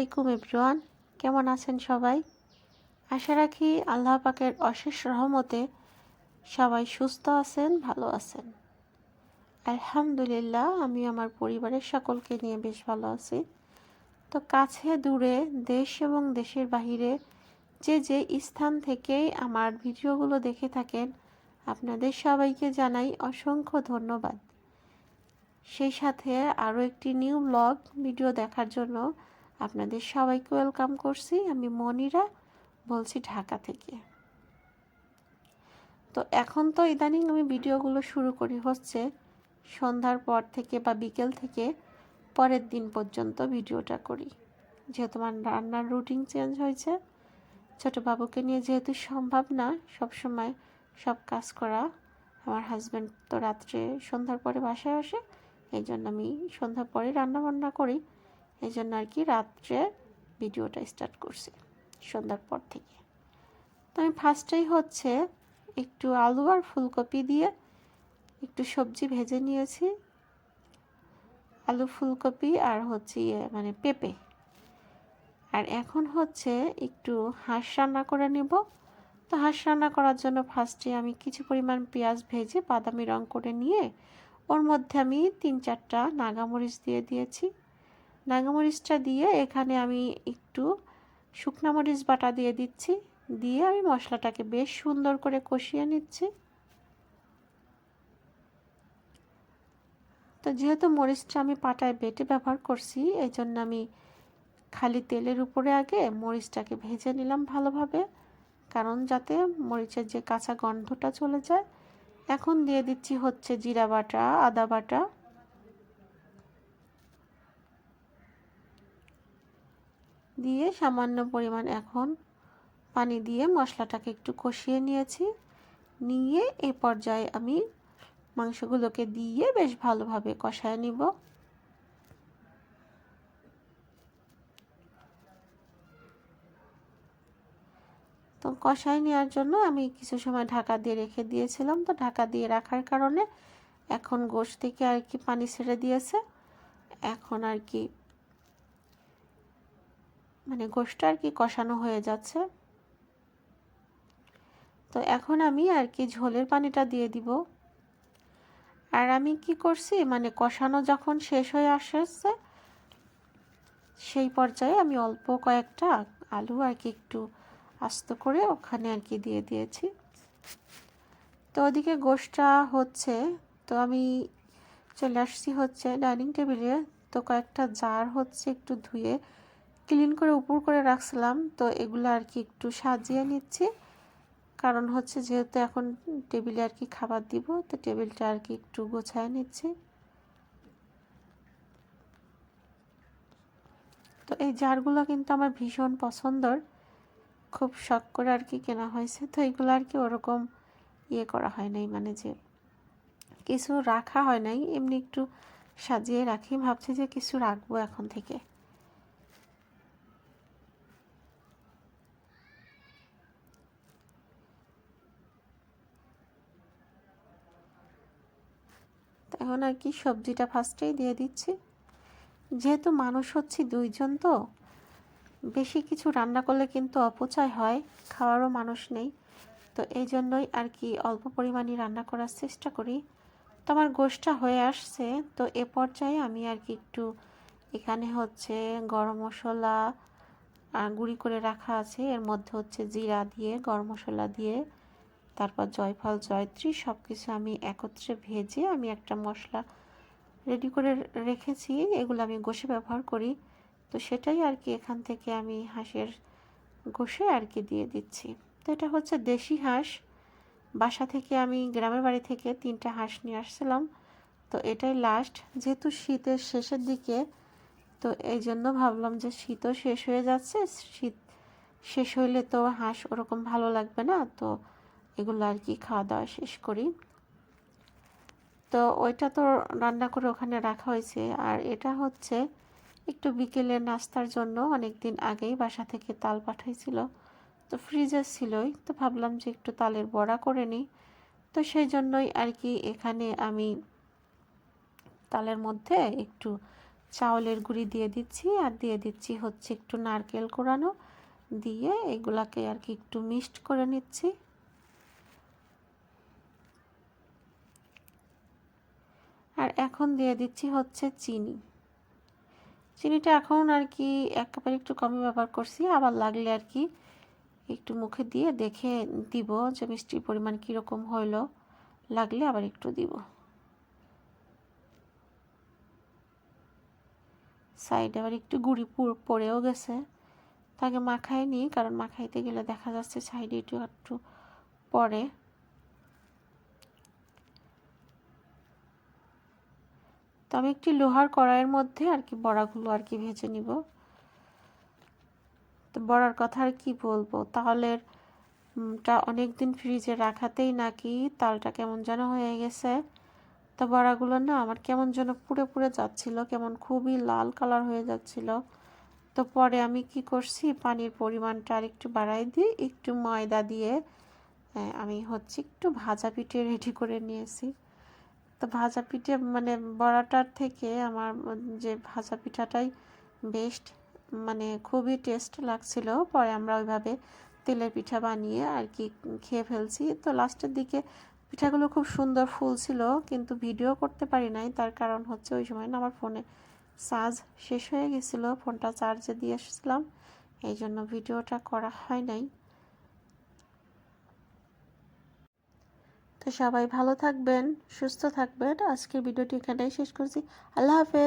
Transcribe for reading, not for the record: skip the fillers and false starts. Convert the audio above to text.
আলাইকুম এভরিওয়ান, কেমন আছেন সবাই? আশা রাখি আল্লাহ পাকের অশেষ রহমতে সবাই সুস্থ আছেন, ভালো আছেন। আলহামদুলিল্লাহ, আমি আমার পরিবারের সকলকে নিয়ে বেশ ভালো আছি। তো কাছে দূরে, দেশ এবং দেশের বাহিরে যে স্থান থেকেই আমার ভিডিওগুলো দেখে থাকেন, আপনাদের সবাইকে জানাই অসংখ্য ধন্যবাদ। সেই সাথে আরও একটি নিউ ব্লগ ভিডিও দেখার জন্য আপনাদের সবাইকে ওয়েলকাম করছি। আমি মনিরা বলছি, ঢাকা থেকে। তো এখন তো ইদানিং আমি ভিডিওগুলো শুরু করি হচ্ছে সন্ধ্যার পর থেকে বা বিকেল থেকে পরের দিন পর্যন্ত ভিডিওটা করি, যেহেতু আমার রান্নার রুটিন চেঞ্জ হয়েছে। ছোটো বাবুকে নিয়ে যেহেতু সম্ভব না সবসময় সব কাজ করা, আমার হাজব্যান্ড তো রাত্রে সন্ধ্যার পরে বাসায় আসে, এই জন্য আমি সন্ধ্যার পরে রান্নাবান্না করি। এই জন্য আর কি রাত্রে ভিডিওটা স্টার্ট করছি সন্ধ্যার পর থেকে। তো আমি ফার্স্টেই হচ্ছে একটু আলু আর ফুলকপি দিয়ে একটু সবজি ভেজে নিয়েছি। আলু, ফুলকপি আর হচ্ছে মানে পেঁপে। আর এখন হচ্ছে একটু হাঁস রান্না করে নেব। তো হাঁস রান্না করার জন্য ফার্স্টে আমি কিছু পরিমাণ পেঁয়াজ ভেজে বাদামি রং করে নিয়ে ওর মধ্যে আমি 3-4টা নাগামরিচ দিয়ে দিয়েছি। নাগামরিচটা দিয়ে এখানে আমি একটু শুকনো মরিচ বাটা দিয়ে দিচ্ছি। দিয়ে আমি মশলাটাকে বেশ সুন্দর করে কষিয়ে নিচ্ছি। তো যেহেতু মরিচটা আমি পাটায় বেটে ব্যবহার করছি, এই জন্য আমি খালি তেলের উপরে আগে মরিচটাকে ভেজে নিলাম ভালোভাবে, কারণ যাতে মরিচের যে কাঁচা গন্ধটা চলে যায়। এখন দিয়ে দিচ্ছি হচ্ছে জিরা বাটা, আদা বাটা, দিয়ে সামান্য পরিমাণ এখন পানি দিয়ে মশলাটাকে একটু কষিয়ে নিয়েছি। নিয়ে এই পর্যায়ে আমি মাংসগুলোকে দিয়ে বেশ ভালোভাবে কষায় নিব। তো কষায় নেওয়ার জন্য আমি কিছু সময় ঢাকা দিয়ে রেখে দিয়েছিলাম। তো ঢাকা দিয়ে রাখার কারণে এখন গোশ থেকে আর কি পানি ছেড়ে দিয়েছে। এখন আর কি মানে গোশটা আর কি কষানো হয়ে যাচ্ছে। তো এখন আমি আর কি ঝোলের পানিটা দিয়ে দিব। আর আমি কি করছি, মানে কষানো যখন শেষ হয়ে আসছে সেই পর্যায়ে আমি অল্প কয়েকটা আলু আর কি একটু আস্ত করে ওখানে আর কি দিয়ে দিয়েছি। তো ওদিকে গোশটা হচ্ছে, তো আমি চলে আসছি হচ্ছে ডাইনিং টেবিলে। তো কয়েকটা জার হচ্ছে একটু ধুয়ে ক্লিন করে উপর করে রাখছিলাম। তো এগুলো আর কি একটু সাজিয়ে নিচ্ছি, কারণ হচ্ছে যেহেতু এখন টেবিলে আর কি খাবার দিব, তো টেবিলটা আর কি একটু গোছায় নিচ্ছি। তো এই জারগুলো কিন্তু আমার ভীষণ পছন্দর, খুব শখ করে আর কি কেনা হয়েছে। তো এগুলো আর কি ওরকম করা হয় নাই, মানে যে কিছু রাখা হয় নাই, এমনি একটু সাজিয়ে রাখি। ভাবছি যে কিছু রাখবো এখন থেকে। এখন আর কি সবজিটা ফার্স্টেই দিয়ে দিচ্ছি। যেহেতু মানুষ হচ্ছে 2জন, তো বেশি কিছু রান্না করলে কিন্তু অপচয় হয়, খাওয়ারও মানুষ নেই। তো এই জন্যই আর কি অল্প পরিমাণে রান্না করার চেষ্টা করি। তো আমার গোশটা হয়ে আসছে। তো এ পর্যায়ে আমি আর কি একটু এখানে হচ্ছে গরম মশলা গুঁড়ি করে রাখা আছে, এর মধ্যে হচ্ছে জিরা দিয়ে, গরম মশলা দিয়ে, তারপর জয়ফল, জয়ত্রী সব কিছু আমি একত্রে ভেজে আমি একটা মশলা রেডি করে রেখেছি। এগুলো আমি গোশে ব্যবহার করি। তো সেটাই আর কি এখান থেকে আমি হাঁসের গোশে আর কি দিয়ে দিচ্ছি। তো এটা হচ্ছে দেশি হাঁস। বাসা থেকে আমি গ্রামের বাড়ি থেকে 3টা হাঁস নিয়ে আসছিলাম। তো এটাই লাস্ট, যেহেতু শীতের শেষের দিকে, তো এই জন্য ভাবলাম যে শীতও শেষ হয়ে যাচ্ছে, শীত শেষ হইলে তো হাঁস ওরকম ভালো লাগবে না। তো এগুলো আর কি খাওয়া দাওয়া শেষ করি। তো ওইটা তো রান্না করে ওখানে রাখা হয়েছে। আর এটা হচ্ছে একটু বিকেলের নাস্তার জন্য অনেক দিন আগেই বাসা থেকে তাল পাঠাইছিল, তো ফ্রিজে ছিলই। তো ভাবলাম যে একটু তালের বড়া করে নিই। তো সেই জন্যই আর কি এখানে আমি তালের মধ্যে একটু চাউলের গুঁড়ি দিয়ে দিচ্ছি, আর দিয়ে দিচ্ছি হচ্ছে একটু নারকেল কোরানো, দিয়ে এগুলাকে আর কি একটু মিক্সড করে নিচ্ছি। আর এখন দিয়ে দিচ্ছি হচ্ছে চিনি। চিনিটা এখন আর কি একেবারে একটু কমই ব্যবহার করছি, আবার লাগলে আর কি একটু মুখে দিয়ে দেখে দিব যে মিষ্টির পরিমাণ কীরকম হইলো, লাগলে আবার একটু দিব। সাইডে আবার একটু গুঁড়ি পড়েও গেছে, তাকে মাখাই নিই, কারণ মাখাইতে গেলে দেখা যাচ্ছে সাইডে একটু একটু পরে। তো আমি একটি লোহার কড়াইয়ের মধ্যে আর কি বড়াগুলো আর কি ভেজে নিব। তো বড়ার কথা আর কি বলবো, তাহলের অনেক দিন ফ্রিজে রাখাতেই নাকি তালটা কেমন যেন হয়ে গেছে। তো বড়াগুলো না আমার কেমন যেন পুড়ে পুড়ে যাচ্ছিল, কেমন খুবই লাল কালার হয়ে যাচ্ছিল। তো পরে আমি কি করছি, পানির পরিমাণটা আর একটু বাড়াই দিয়ে একটু ময়দা দিয়ে আমি হচ্ছে একটু ভাজা পিঠে রেডি করে নিয়েছি। তো ভাজা পিঠে মানে বড়াটার থেকে আমার যে ভাজা পিঠাটাই বেস্ট, মানে খুবই টেস্ট লাগছিল। পরে আমরা ওইভাবে তেলের পিঠা বানিয়ে আর কি খেয়ে ফেলছি। তো লাস্টের দিকে পিঠাগুলো খুব সুন্দর ফুলছিল, কিন্তু ভিডিও করতে পারি নাই। তার কারণ হচ্ছে ওই সময় না আমার ফোনে চার্জ শেষ হয়ে গেছিলো, ফোনটা চার্জে দিয়ে এসেছিলাম, এই জন্য ভিডিওটা করা হয় নাই। তো সবাই ভালো থাকবেন, সুস্থ থাকবেন। আজকের ভিডিওটি এখানেই শেষ করছি। আল্লাহ হাফেজ।